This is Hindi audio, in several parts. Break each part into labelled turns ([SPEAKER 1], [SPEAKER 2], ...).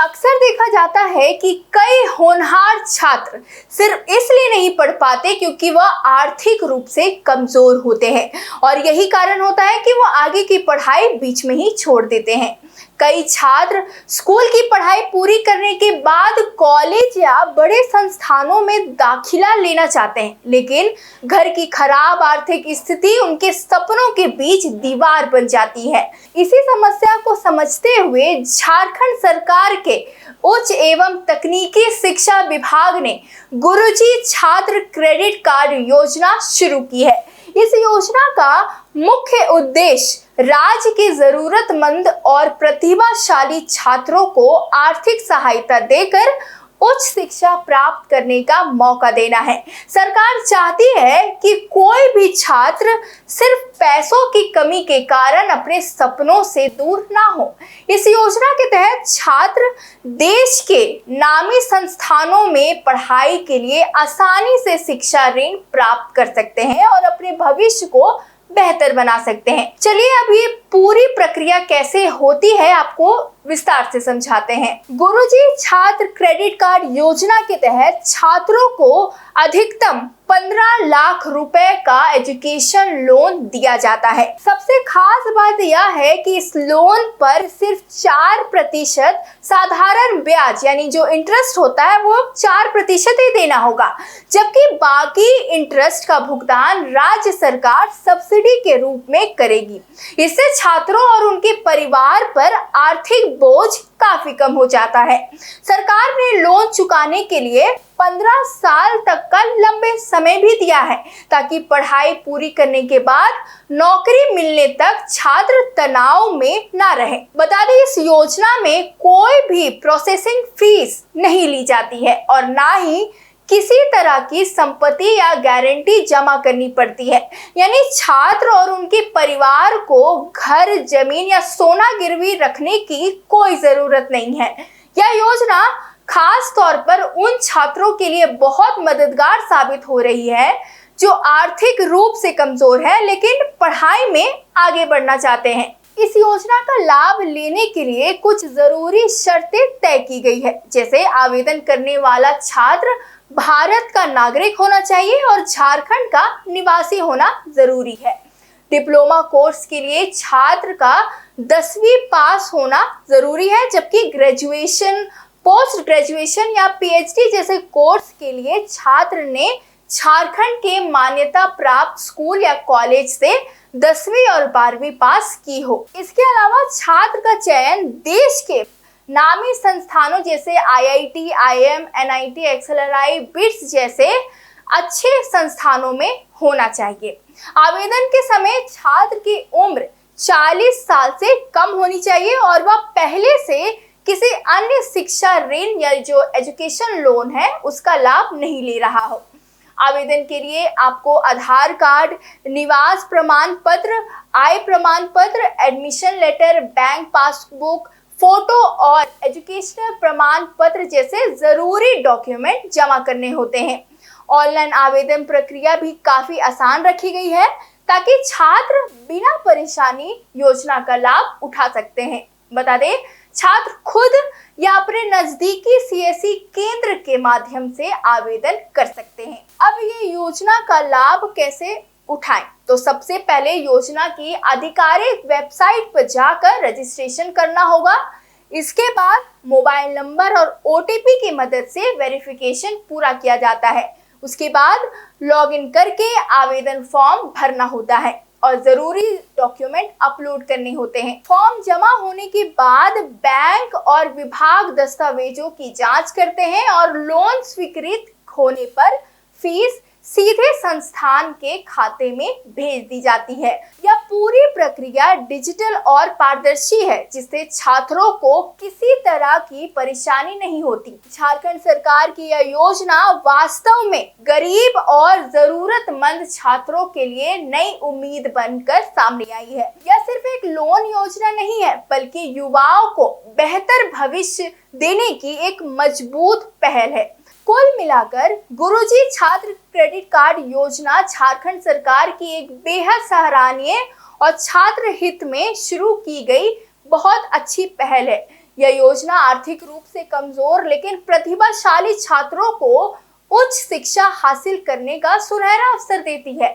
[SPEAKER 1] अक्सर देखा जाता है कि कई होनहार छात्र सिर्फ इसलिए नहीं पढ़ पाते क्योंकि वह आर्थिक रूप से कमजोर होते हैं और यही कारण होता है कि वह आगे की पढ़ाई बीच में ही छोड़ देते हैं। कई छात्र स्कूल की पढ़ाई पूरी करने के बाद कॉलेज या बड़े संस्थानों में दाखिला लेना चाहते हैं, लेकिन घर की खराब आर्थिक स्थिति उनके सपनों के बीच दीवार बन जाती है। इसी समस्या को समझते हुए झारखंड सरकार के उच्च एवं तकनीकी शिक्षा विभाग ने गुरुजी छात्र क्रेडिट कार्ड योजना शुरू की है। इस योजना का मुख्य उद्देश्य राज्य के जरूरतमंद और प्रतिभाशाली छात्रों को आर्थिक सहायता देकर उच्च शिक्षा प्राप्त करने का मौका देना है। सरकार चाहती है कि कोई भी छात्र सिर्फ पैसों की कमी के कारण अपने सपनों से दूर ना हो। इस योजना के तहत छात्र देश के नामी संस्थानों में पढ़ाई के लिए आसानी से शिक्षा ऋण प्राप्त कर सकते हैं और अपने भविष्य को बेहतर बना सकते हैं। चलिए अब ये पूरी प्रक्रिया कैसे होती है आपको विस्तार से समझाते हैं। गुरुजी छात्र क्रेडिट कार्ड योजना के तहत छात्रों को अधिकतम 15 लाख रुपए का एजुकेशन लोन दिया जाता है। सबसे खास बात यह है कि इस लोन पर सिर्फ 4% साधारण ब्याज यानी जो इंटरेस्ट होता है वो 4% ही देना होगा, जबकि बाकी इंटरेस्ट का भुगतान राज्य सरकार सब्सिडी के रूप में करेगी। इससे छात्रों और उनके परिवार पर आर्थिक बोझ काफी कम हो जाता है। सरकार ने लोन चुकाने के लिए 15 साल तक का लंबे समय भी दिया है ताकि पढ़ाई पूरी करने के बाद नौकरी मिलने तक छात्र तनाव में ना रहे। बता दें इस योजना में कोई भी प्रोसेसिंग फीस नहीं ली जाती है और ना ही किसी तरह की संपत्ति या गारंटी जमा करनी पड़ती है, यानी छात्र और उनके परिवार को घर, जमीन या सोना गिरवी रखने की कोई जरूरत नहीं है। यह योजना खास तौर पर उन छात्रों के लिए बहुत मददगार साबित हो रही है जो आर्थिक रूप से कमजोर है लेकिन पढ़ाई में आगे बढ़ना चाहते हैं। इस योजना का लाभ लेने के लिए कुछ जरूरी शर्तें तय की गई है, जैसे आवेदन करने वाला छात्र भारत का नागरिक होना चाहिए और झारखंड का निवासी होना जरूरी है। डिप्लोमा कोर्स के लिए छात्र का 10वीं पास होना जरूरी है, जबकि ग्रेजुएशन, पोस्ट ग्रेजुएशन या पीएचडी जैसे कोर्स के लिए छात्र ने झारखंड के मान्यता प्राप्त स्कूल या कॉलेज से 10वीं और 12वीं पास की हो। इसके अलावा छात्र का चयन देश के नामी संस्थानों जैसे IIT, IIM, NIT, XLRI, BITS जैसे अच्छे संस्थानों में होना चाहिए। आवेदन के समय छात्र की उम्र 40 साल से कम होनी चाहिए और वह पहले से किसी अन्य शिक्षा ऋण या जो एजुकेशन लोन है उसका लाभ नहीं ले रहा हो। आवेदन के लिए आपको आधार कार्ड, निवास प्रमाण पत्र, आय प्रमाण पत्र, admission letter, bank passbook, photo और एजुकेशनल प्रमाण पत्र जैसे जरूरी डॉक्यूमेंट जमा करने होते हैं। ऑनलाइन आवेदन प्रक्रिया भी काफी आसान रखी गई है ताकि छात्र बिना परेशानी योजना का लाभ उठा सकते हैं। बता दें छात्र खुद या अपने नजदीकी सीएससी केंद्र के माध्यम से आवेदन कर सकते हैं। अब ये योजना का लाभ कैसे उठाएं? तो सबसे पहले योजना की आधिकारिक वेबसाइट पर जाकर रजिस्ट्रेशन करना होगा। इसके बाद मोबाइल नंबर और ओटीपी की मदद से वेरिफिकेशन पूरा किया जाता है। उसके बाद लॉगिन करके आवेदन फॉर्म भरना होता है और जरूरी डॉक्यूमेंट अपलोड करने होते हैं। फॉर्म जमा होने के बाद बैंक और विभाग दस्तावेजों की जांच करते हैं और लोन स्वीकृत होने पर फीस सीधे संस्थान के खाते में भेज दी जाती है। यह पूरी प्रक्रिया डिजिटल और पारदर्शी है, जिससे छात्रों को किसी तरह की परेशानी नहीं होती। झारखंड सरकार की यह योजना वास्तव में गरीब और जरूरतमंद छात्रों के लिए नई उम्मीद बनकर सामने आई है। यह सिर्फ एक लोन योजना नहीं है, बल्कि युवाओं को बेहतर भविष्य देने की एक मजबूत पहल है। कुल मिलाकर गुरुजी छात्र क्रेडिट कार्ड योजना झारखंड सरकार की एक बेहद सराहनीय और छात्र हित में शुरू की गई बहुत अच्छी पहल है। यह योजना आर्थिक रूप से कमजोर लेकिन प्रतिभाशाली छात्रों को उच्च शिक्षा हासिल करने का सुनहरा अवसर देती है।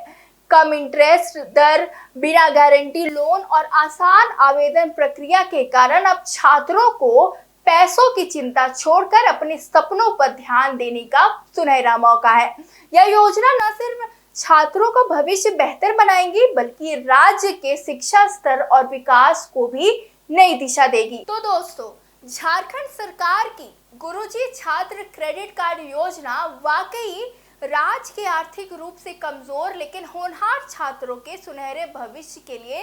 [SPEAKER 1] कम इंटरेस्ट दर, बिना गारंटी लोन और आसान आवेदन प्रक्रिया के कारण अब छात्रों को पैसों की चिंता छोड़कर अपने सपनों पर ध्यान देने का सुनहरा मौका है। यह योजना न सिर्फ छात्रों का भविष्य बेहतर बनाएगी बल्कि राज्य के शिक्षा स्तर और विकास को भी नई दिशा देगी। तो दोस्तों, झारखंड सरकार की गुरुजी छात्र क्रेडिट कार्ड योजना वाकई राज्य के आर्थिक रूप से कमजोर लेकिन होनहार छात्रों के सुनहरे भविष्य के लिए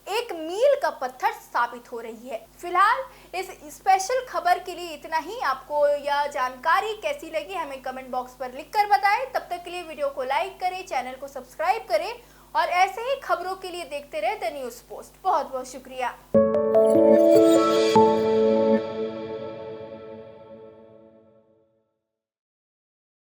[SPEAKER 1] एक मील का पत्थर साबित हो रही है। फिलहाल इस स्पेशल खबर के लिए इतना ही। आपको यह जानकारी कैसी लगी हमें कमेंट बॉक्स पर लिखकर बताएं। तब तक के लिए वीडियो को लाइक करें, चैनल को सब्सक्राइब करें और ऐसे ही खबरों के लिए देखते रहे द न्यूज़ पोस्ट। बहुत बहुत शुक्रिया।